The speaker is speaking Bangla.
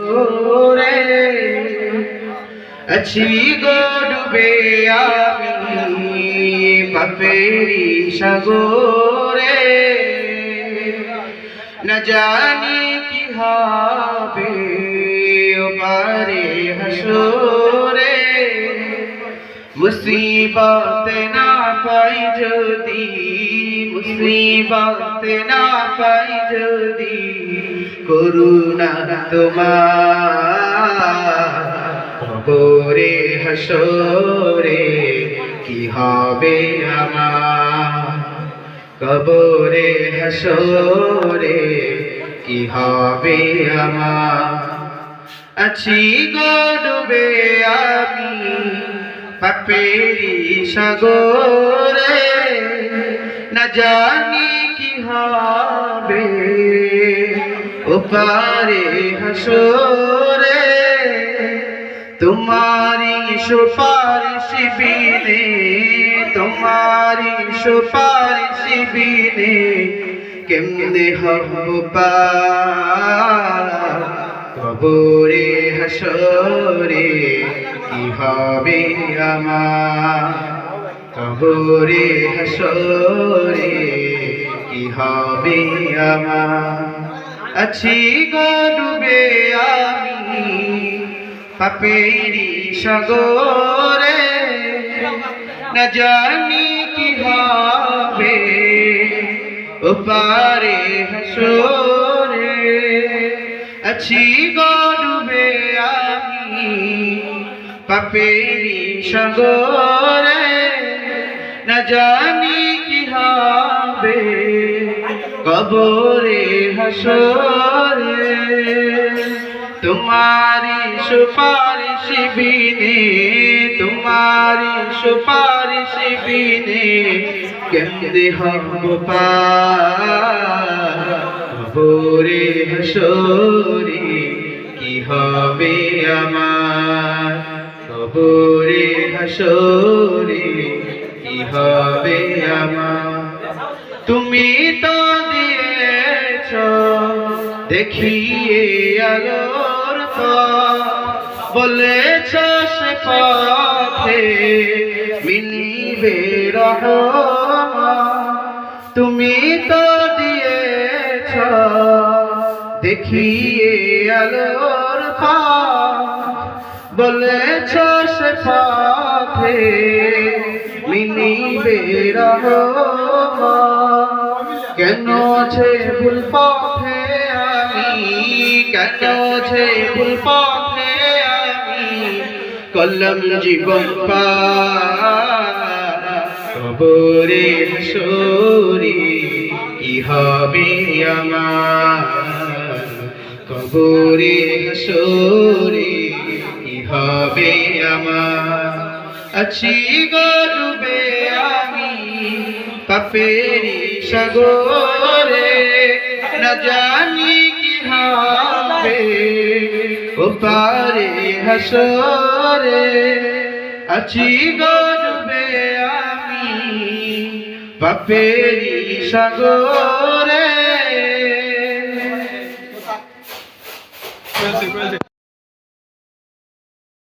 হাসরে আছি গো ডুবে আমি পাপেরি সাগরে না জানি কি হবে ওপারে হাসরে মুসিবত না পাই যদি মুসিবত না পাই যদি করুণা তোমার কবরে হাসরে কি হবে আমার কবরে হাসরে কি হবে আমার আছি গো ডুবে আমি পাপেরি সাগরে না জানি কি হবে ওপারে হাসরে তোমারি সুপারিশ বিনে তোমারি সুপারিশ বিনে কেমনে হব পার কবরে হাসরে কি হবে আমার কবরে হাসরে কি হবে আমার আছি গো ডুবে আমি পাপেরি সাগরে না জানি কি হবে ওপারে হাসরে আছি গো ডুবে আমি পাপেরি সাগরে না জানি কি হবে কবরে হাসরে তোমারি সুপারিশ বিনে তোমারি সুপারিশ বিনে কেমনে হব পার কবরে হাসরে কি হবে আমার কবরে হাসরে কি হবে আমার তুমি তো দিয়েছ দেখিয়ে আলোর পথ বলেছ সে পথে মিলবে রহমত তুমি তো দিয়েছ দেখিয়ে আলোর পথ বলেছ সে পথে মিলবে রহমত কেন যে ভুল পথে আমি কেন যে ভুল পথে আমি কলম জীবন পার কবরে হাসরে কি হবে আমার কবরে হাসরে কি হবে আমার আছি গো ডুবে আমি পাপেরি সাগরে না জানি কি হবে ওপারে হাসরে আছি গো ডুবে আমি পাপেরি সাগরে